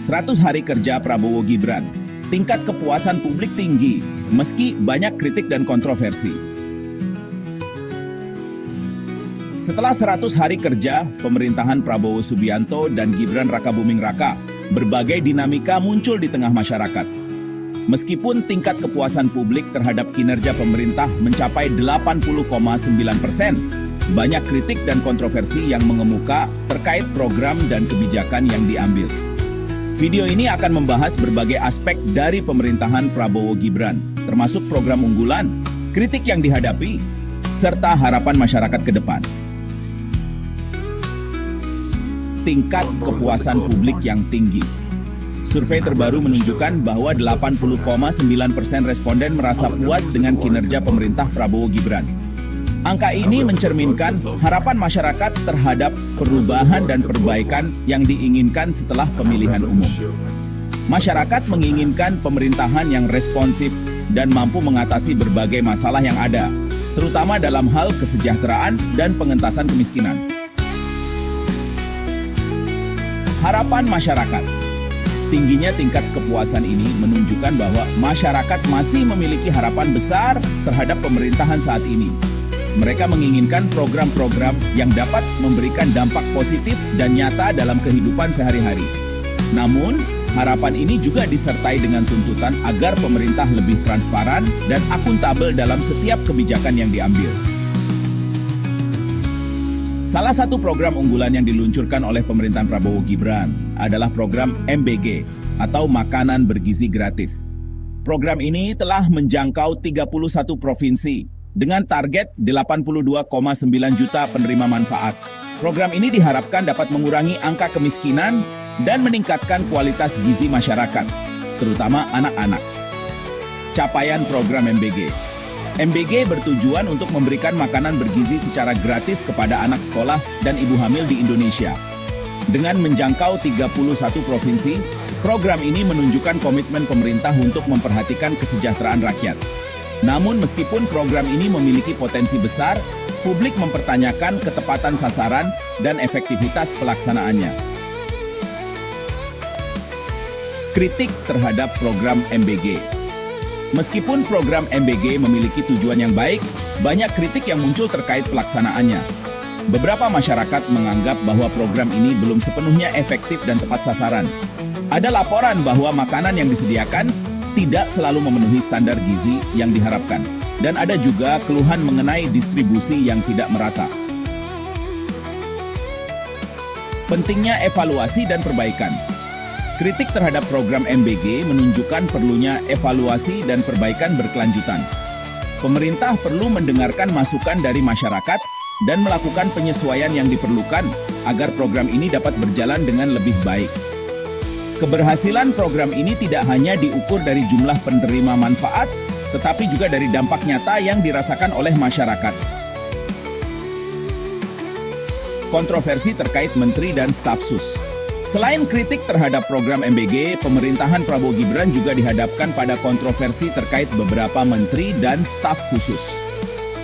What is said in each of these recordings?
100 hari kerja Prabowo Gibran. Tingkat kepuasan publik tinggi, meski banyak kritik dan kontroversi. Setelah 100 hari kerja, pemerintahan Prabowo Subianto dan Gibran Rakabuming Raka, berbagai dinamika muncul di tengah masyarakat. Meskipun tingkat kepuasan publik terhadap kinerja pemerintah mencapai 80,9%, banyak kritik dan kontroversi yang mengemuka terkait program dan kebijakan yang diambil. Video ini akan membahas berbagai aspek dari pemerintahan Prabowo Gibran, termasuk program unggulan, kritik yang dihadapi, serta harapan masyarakat ke depan. Tingkat kepuasan publik yang tinggi. Survei terbaru menunjukkan bahwa 80,9% responden merasa puas dengan kinerja pemerintah Prabowo Gibran. Angka ini mencerminkan harapan masyarakat terhadap perubahan dan perbaikan yang diinginkan setelah pemilihan umum. Masyarakat menginginkan pemerintahan yang responsif dan mampu mengatasi berbagai masalah yang ada, terutama dalam hal kesejahteraan dan pengentasan kemiskinan. Harapan masyarakat. Tingginya tingkat kepuasan ini menunjukkan bahwa masyarakat masih memiliki harapan besar terhadap pemerintahan saat ini. Mereka menginginkan program-program yang dapat memberikan dampak positif dan nyata dalam kehidupan sehari-hari. Namun, harapan ini juga disertai dengan tuntutan agar pemerintah lebih transparan dan akuntabel dalam setiap kebijakan yang diambil. Salah satu program unggulan yang diluncurkan oleh pemerintahan Prabowo Gibran adalah program MBG atau Makanan Bergizi Gratis. Program ini telah menjangkau 31 provinsi dengan target 82,9 juta penerima manfaat. Program ini diharapkan dapat mengurangi angka kemiskinan dan meningkatkan kualitas gizi masyarakat, terutama anak-anak. Capaian program MBG. MBG bertujuan untuk memberikan makanan bergizi secara gratis kepada anak sekolah dan ibu hamil di Indonesia. Dengan menjangkau 31 provinsi, program ini menunjukkan komitmen pemerintah untuk memperhatikan kesejahteraan rakyat. Namun meskipun program ini memiliki potensi besar, publik mempertanyakan ketepatan sasaran dan efektivitas pelaksanaannya. Kritik terhadap program MBG. Meskipun program MBG memiliki tujuan yang baik, banyak kritik yang muncul terkait pelaksanaannya. Beberapa masyarakat menganggap bahwa program ini belum sepenuhnya efektif dan tepat sasaran. Ada laporan bahwa makanan yang disediakan tidak selalu memenuhi standar gizi yang diharapkan, dan ada juga keluhan mengenai distribusi yang tidak merata. Pentingnya evaluasi dan perbaikan. Kritik terhadap program MBG menunjukkan perlunya evaluasi dan perbaikan berkelanjutan. Pemerintah perlu mendengarkan masukan dari masyarakat dan melakukan penyesuaian yang diperlukan agar program ini dapat berjalan dengan lebih baik. Keberhasilan program ini tidak hanya diukur dari jumlah penerima manfaat, tetapi juga dari dampak nyata yang dirasakan oleh masyarakat. Kontroversi terkait menteri dan staf sus. Selain kritik terhadap program MBG, pemerintahan Prabowo Gibran juga dihadapkan pada kontroversi terkait beberapa menteri dan staf khusus.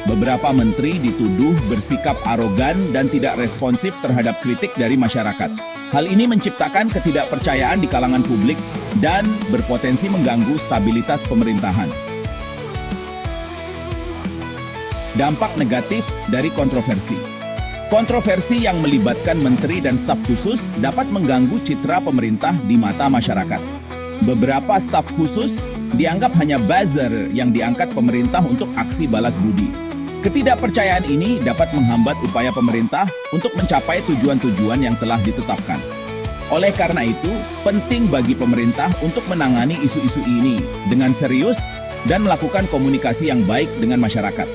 Beberapa menteri dituduh bersikap arogan dan tidak responsif terhadap kritik dari masyarakat. Hal ini menciptakan ketidakpercayaan di kalangan publik dan berpotensi mengganggu stabilitas pemerintahan. Dampak negatif dari kontroversi. Kontroversi yang melibatkan menteri dan staf khusus dapat mengganggu citra pemerintah di mata masyarakat. Beberapa staf khusus dianggap hanya buzzer yang diangkat pemerintah untuk aksi balas budi. Ketidakpercayaan ini dapat menghambat upaya pemerintah untuk mencapai tujuan-tujuan yang telah ditetapkan. Oleh karena itu, penting bagi pemerintah untuk menangani isu-isu ini dengan serius dan melakukan komunikasi yang baik dengan masyarakat.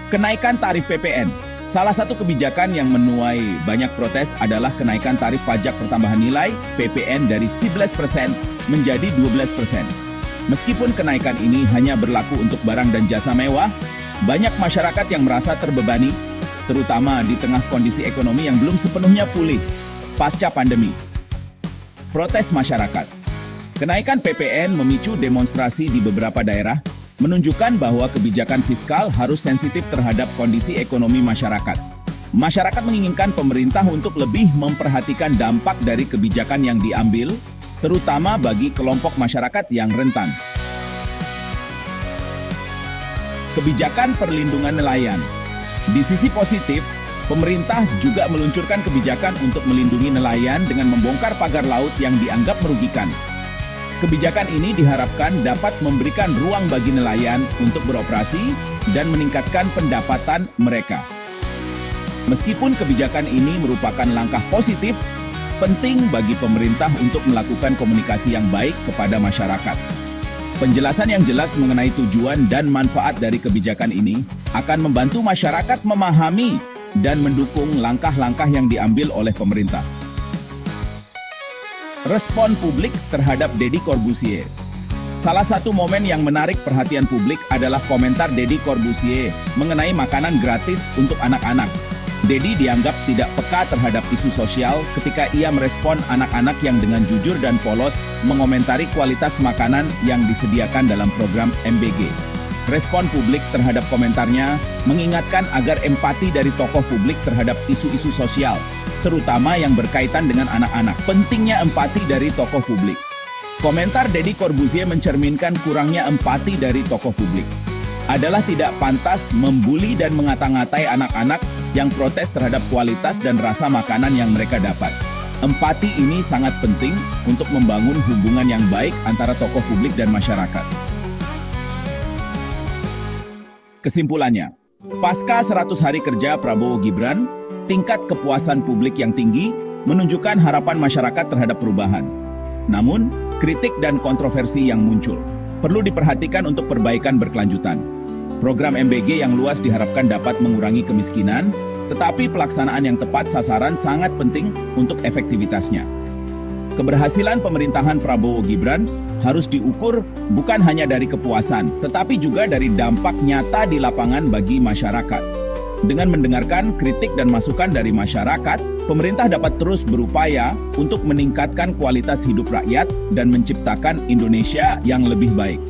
Kenaikan tarif PPN. Salah satu kebijakan yang menuai banyak protes adalah kenaikan tarif pajak pertambahan nilai (PPN) dari 11% menjadi 12%. Meskipun kenaikan ini hanya berlaku untuk barang dan jasa mewah, banyak masyarakat yang merasa terbebani, terutama di tengah kondisi ekonomi yang belum sepenuhnya pulih pasca pandemi. Protes masyarakat. Kenaikan PPN memicu demonstrasi di beberapa daerah, menunjukkan bahwa kebijakan fiskal harus sensitif terhadap kondisi ekonomi masyarakat. Masyarakat menginginkan pemerintah untuk lebih memperhatikan dampak dari kebijakan yang diambil, terutama bagi kelompok masyarakat yang rentan. Kebijakan perlindungan nelayan. Di sisi positif, pemerintah juga meluncurkan kebijakan untuk melindungi nelayan dengan membongkar pagar laut yang dianggap merugikan. Kebijakan ini diharapkan dapat memberikan ruang bagi nelayan untuk beroperasi dan meningkatkan pendapatan mereka. Meskipun kebijakan ini merupakan langkah positif, penting bagi pemerintah untuk melakukan komunikasi yang baik kepada masyarakat. Penjelasan yang jelas mengenai tujuan dan manfaat dari kebijakan ini akan membantu masyarakat memahami dan mendukung langkah-langkah yang diambil oleh pemerintah. Respon publik terhadap Deddy Corbuzier. Salah satu momen yang menarik perhatian publik adalah komentar Deddy Corbuzier mengenai makanan gratis untuk anak-anak. Deddy dianggap tidak peka terhadap isu sosial ketika ia merespon anak-anak yang dengan jujur dan polos mengomentari kualitas makanan yang disediakan dalam program MBG. Respon publik terhadap komentarnya mengingatkan agar empati dari tokoh publik terhadap isu-isu sosial, terutama yang berkaitan dengan anak-anak. Pentingnya empati dari tokoh publik. Komentar Deddy Corbuzier mencerminkan kurangnya empati dari tokoh publik. Adalah tidak pantas membuli dan mengata-ngatai anak-anak yang protes terhadap kualitas dan rasa makanan yang mereka dapat. Empati ini sangat penting untuk membangun hubungan yang baik antara tokoh publik dan masyarakat. Kesimpulannya, pasca 100 hari kerja Prabowo Gibran, tingkat kepuasan publik yang tinggi menunjukkan harapan masyarakat terhadap perubahan. Namun, kritik dan kontroversi yang muncul perlu diperhatikan untuk perbaikan berkelanjutan. Program MBG yang luas diharapkan dapat mengurangi kemiskinan, tetapi pelaksanaan yang tepat sasaran sangat penting untuk efektivitasnya. Keberhasilan pemerintahan Prabowo Gibran harus diukur bukan hanya dari kepuasan, tetapi juga dari dampak nyata di lapangan bagi masyarakat. Dengan mendengarkan kritik dan masukan dari masyarakat, pemerintah dapat terus berupaya untuk meningkatkan kualitas hidup rakyat dan menciptakan Indonesia yang lebih baik.